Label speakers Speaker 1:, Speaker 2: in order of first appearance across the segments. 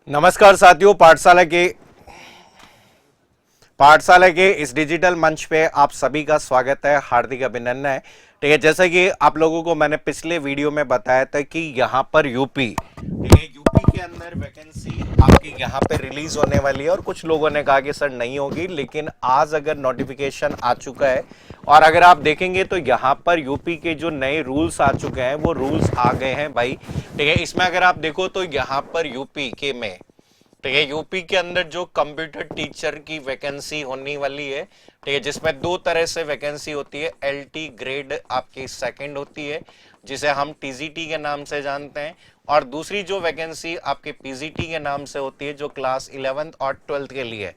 Speaker 1: नमस्कार साथियों, पाठशाला के इस डिजिटल मंच पे आप सभी का स्वागत है, हार्दिक अभिनंदन है। ठीक है, जैसा कि आप लोगों को मैंने पिछले वीडियो में बताया था कि यहाँ पर यूपी के अंदर वैकेंसी आपकी यहाँ पे रिलीज होने वाली है और कुछ लोगों ने कहा कि सर नहीं होगी, लेकिन आज अगर नोटिफिकेशन आ चुका है और अगर आप देखेंगे तो यहाँ पर यूपी के जो नए रूल्स आ चुके हैं वो रूल्स आ गए हैं भाई। ठीक है, इसमें अगर आप देखो तो यहाँ पर यूपी के में, ठीक है, यूपी के अंदर जो कंप्यूटर टीचर की वैकेंसी होने वाली है, ठीक है, जिसमें दो तरह से वैकेंसी होती है। एलटी ग्रेड आपकी सेकंड होती है जिसे हम टीजीटी के नाम से जानते हैं, और दूसरी जो वैकेंसी आपके पीजीटी के नाम से होती है जो क्लास 11th और 12th के लिए।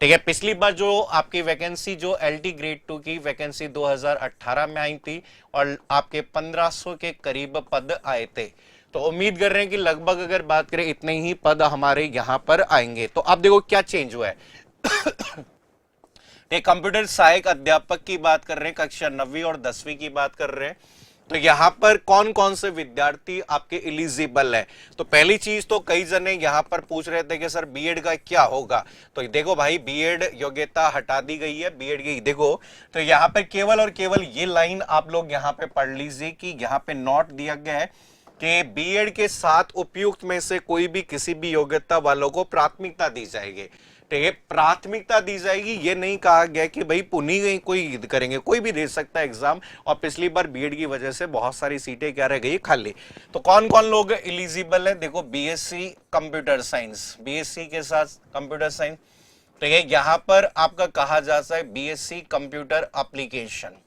Speaker 1: ठीक है, पिछली बार जो आपकी वैकेंसी जो एलटी ग्रेड 2 की वैकेंसी 2018 में आई थी और आपके 1500 के करीब पद आए थे, तो उम्मीद कर रहे हैं कि लगभग अगर बात करें इतने ही पद हमारे यहां पर आएंगे। तो अब देखो क्या चेंज हुआ है। कंप्यूटर सहायक अध्यापक की बात कर रहे हैं, कक्षा 9वीं और 10वीं की बात कर रहे हैं। तो यहां पर कौन कौन से विद्यार्थी आपके एलिजिबल है। तो पहली चीज तो कई जने यहां पर पूछ रहे थे कि सर बीएड का क्या होगा। तो देखो भाई, बीएड योग्यता हटा दी गई है बीएड की। देखो तो यहां पर केवल और केवल ये लाइन आप लोग यहां पे पढ़ लीजिए कि यहां पे नोट दिया गया है कि बीएड के साथ उपयुक्त में से कोई भी किसी भी योग्यता वालों को प्राथमिकता दी जाएगी। ठीक है, प्राथमिकता दी जाएगी, ये नहीं कहा गया कि भाई पुनी गई कोई करेंगे, कोई भी दे सकता है एग्जाम। और पिछली बार बीएड की वजह से बहुत सारी सीटें क्या रह गई खाली। तो कौन कौन लोग एलिजिबल है, देखो बीएससी कंप्यूटर साइंस, बीएससी के साथ कंप्यूटर साइंस। ठीक है, यहां पर आपका कहा जाता है बीएससी कंप्यूटर एप्लीकेशन।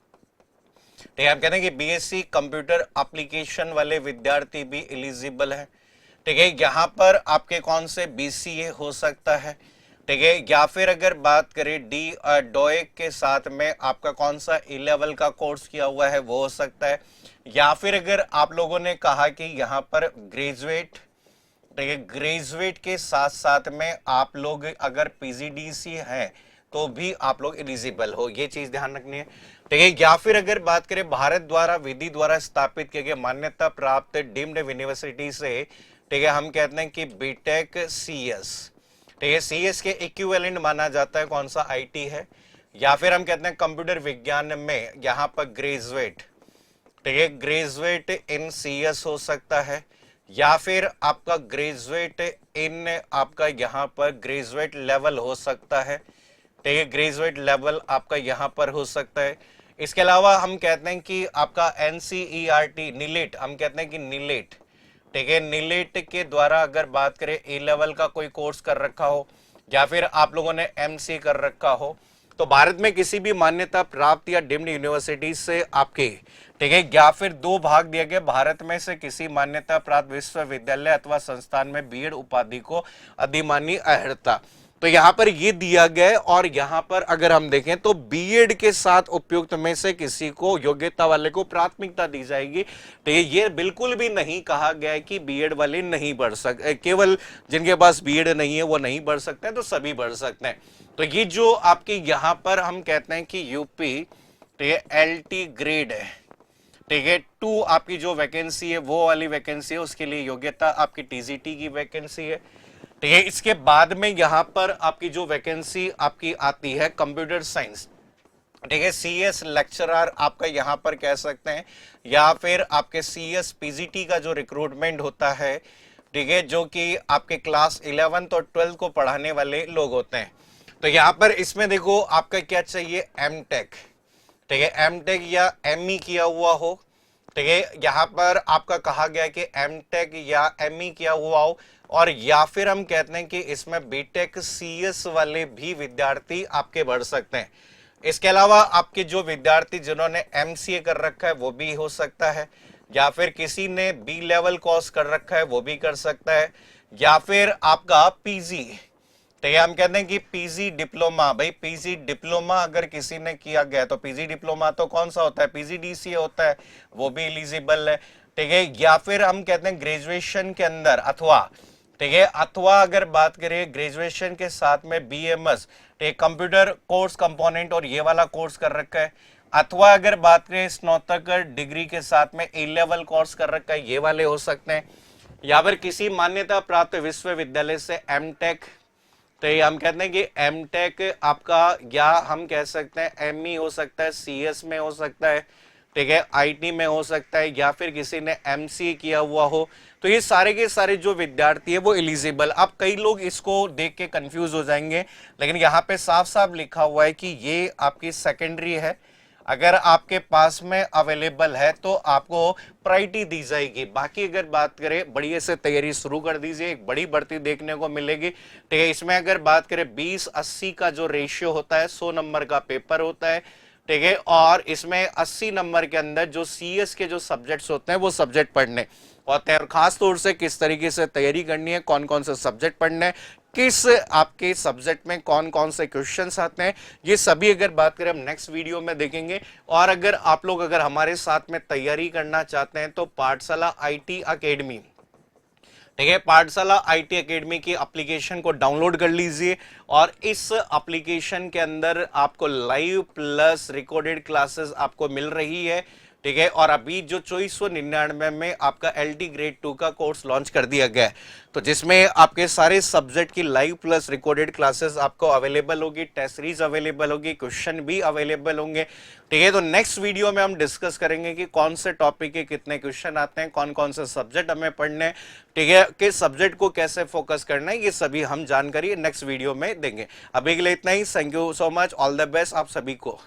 Speaker 1: ठीक है, हम कहते हैं कि बीएससी कंप्यूटर एप्लीकेशन वाले विद्यार्थी भी एलिजिबल है। ठीक है, यहां पर आपके कौन से बीसीए हो सकता है। ठीक है, या फिर अगर बात करें डी डोएक के साथ में आपका कौन सा ए लेवल का कोर्स किया हुआ है वो हो सकता है। या फिर अगर आप लोगों ने कहा कि यहां पर ग्रेजुएट, ठीक है, ग्रेजुएट के साथ साथ में आप लोग अगर पीजीडीसी हैं तो भी आप लोग एलिजिबल हो, ये चीज ध्यान रखनी है। ठीक है, या फिर अगर बात करें भारत द्वारा विधि द्वारा स्थापित किए गए मान्यता प्राप्त डीम्ड यूनिवर्सिटी से, ठीक है, हम कहते हैं कि बीटेक सीएस। ठीक है, सीएस के इक्विवेलेंट माना जाता है कौन सा, आईटी है। या फिर हम कहते हैं कंप्यूटर विज्ञान में यहां पर ग्रेजुएट, ठीक है, ग्रेजुएट इन सीएस हो सकता है। या फिर आपका ग्रेजुएट इन आपका यहां पर ग्रेजुएट लेवल हो सकता है। ठीक है, ग्रेजुएट लेवल आपका यहां पर हो सकता है। इसके अलावा हम कहते हैं कि आपका एनसीईआरटी नीलेट, हम कहते हैं कि नीलेट, ठीक है, नीलेट के द्वारा अगर बात करें ए लेवल का कोई कोर्स कर रखा हो या फिर आप लोगों ने एमसी कर रखा हो, तो भारत में किसी भी मान्यता प्राप्त या डीम्ड यूनिवर्सिटी से आपके, ठीक है, या फिर दो भाग दिए गए, भारत में से किसी मान्यता प्राप्त विश्वविद्यालय अथवा संस्थान में बीएड उपाधि को अधिमानी अर्हता, तो यहां पर ये दिया गया। और यहां पर अगर हम देखें तो बीएड के साथ उपयुक्त में से किसी को, योग्यता वाले को प्राथमिकता दी जाएगी। तो ये बिल्कुल भी नहीं कहा गया है कि बीएड वाले नहीं बढ़ सकते, केवल जिनके पास बीएड नहीं है वो नहीं बढ़ सकते हैं, तो सभी बढ़ सकते हैं। तो ये जो आपके यहां पर हम कहते हैं कि यूपी, ठीक है, एलटी ग्रेड है, ठीक है, 2 आपकी जो वैकेंसी है वो वाली वैकेंसी है, उसके लिए योग्यता आपकी टीजीटी की वैकेंसी है। ठीक है, इसके बाद में यहां पर आपकी जो वैकेंसी आपकी आती है कंप्यूटर साइंस, ठीक है, सीएस लेक्चरर आपका यहां पर कह सकते हैं, या फिर आपके सीएस पीजीटी का जो रिक्रूटमेंट होता है, ठीक है, जो कि आपके क्लास 11th और 12th को पढ़ाने वाले लोग होते हैं। तो यहां पर इसमें देखो आपका क्या चाहिए, एमटेक, ठीक है, एमटेक या एमई किया हुआ हो। ठीक है, यहां पर आपका कहा गया कि एमटेक या एमई किया हुआ हो, और या फिर हम कहते हैं कि इसमें बीटेक सीएस वाले भी विद्यार्थी आपके बढ़ सकते हैं। इसके अलावा आपके जो विद्यार्थी जिन्होंने एमसीए कर रखा है वो भी हो सकता है, या फिर किसी ने बी लेवल कोर्स कर रखा है वो भी कर सकता है, या फिर आपका पीजी, ठीक है, हम कहते हैं कि पीजी डिप्लोमा, भाई पीजी डिप्लोमा अगर किसी ने किया गया तो पीजी डिप्लोमा तो कौन सा होता है, पीजीडीसीए होता है, वो भी एलिजिबल है। ठीक है, या फिर हम कहते हैं ग्रेजुएशन के अंदर अथवा, ठीक है, अथवा अगर बात करें ग्रेजुएशन के साथ में बीएमएस, ठीक, कंप्यूटर कोर्स कंपोनेंट और ये वाला कोर्स कर रखा है, अथवा अगर बात करें स्नातक डिग्री के साथ में ए लेवल कोर्स कर रखा है, ये वाले हो सकते हैं। या फिर किसी मान्यता प्राप्त विश्वविद्यालय से एमटेक, तो ये हम कहते हैं कि एमटेक आपका, या हम कह सकते हैं एमई हो सकता है, सीएस में हो सकता है, ठीक है, आईटी में हो सकता है, या फिर किसी ने एमसीए किया हुआ हो। तो ये सारे के सारे जो विद्यार्थी है वो एलिजिबल। अब कई लोग इसको देख के कंफ्यूज हो जाएंगे, लेकिन यहाँ पे साफ साफ लिखा हुआ है कि ये आपकी सेकेंडरी है, अगर आपके पास में अवेलेबल है तो आपको प्रायोरिटी दी जाएगी। बाकी अगर बात करें, बढ़िया से तैयारी शुरू कर दीजिए, एक बड़ी भर्ती देखने को मिलेगी, ठीक है। इसमें अगर बात करें 20-80 का जो रेशियो होता है, 100 नंबर का पेपर होता है, ठीक है, और इसमें 80 नंबर के अंदर जो सीएस के जो सब्जेक्ट्स होते हैं वो सब्जेक्ट पढ़ने, और खास तौर से किस तरीके से तैयारी करनी है, कौन कौन से सब्जेक्ट पढ़ने, किस आपके सब्जेक्ट में कौन कौन से क्वेश्चंस आते हैं, ये सभी अगर बात करें हम नेक्स्ट वीडियो में देखेंगे। और अगर आप लोग अगर हमारे साथ में तैयारी करना चाहते हैं तो पाठशाला आईटी एकेडमी, ठीक है, पाठशाला आईटी एकेडमी की एप्लीकेशन को डाउनलोड कर लीजिए, और इस एप्लीकेशन के अंदर आपको लाइव प्लस रिकॉर्डेड क्लासेस आपको मिल रही है, ठीक है। और अभी जो 2499 में आपका एलटी ग्रेड 2 का कोर्स लॉन्च कर दिया गया है, तो जिसमें आपके सारे सब्जेक्ट की लाइव प्लस रिकॉर्डेड क्लासेस आपको अवेलेबल होगी, टेस्ट सीरीज अवेलेबल होगी, क्वेश्चन भी अवेलेबल होंगे, ठीक है। तो नेक्स्ट वीडियो में हम डिस्कस करेंगे कि कौन से टॉपिक के कितने क्वेश्चन आते हैं, कौन कौन से सब्जेक्ट हमें पढ़ने हैं, ठीक है, किस सब्जेक्ट को कैसे फोकस करना है, ये सभी हम जानकारी नेक्स्ट वीडियो में देंगे। अभी के लिए इतना ही। Thank you so much, all the best आप सभी को।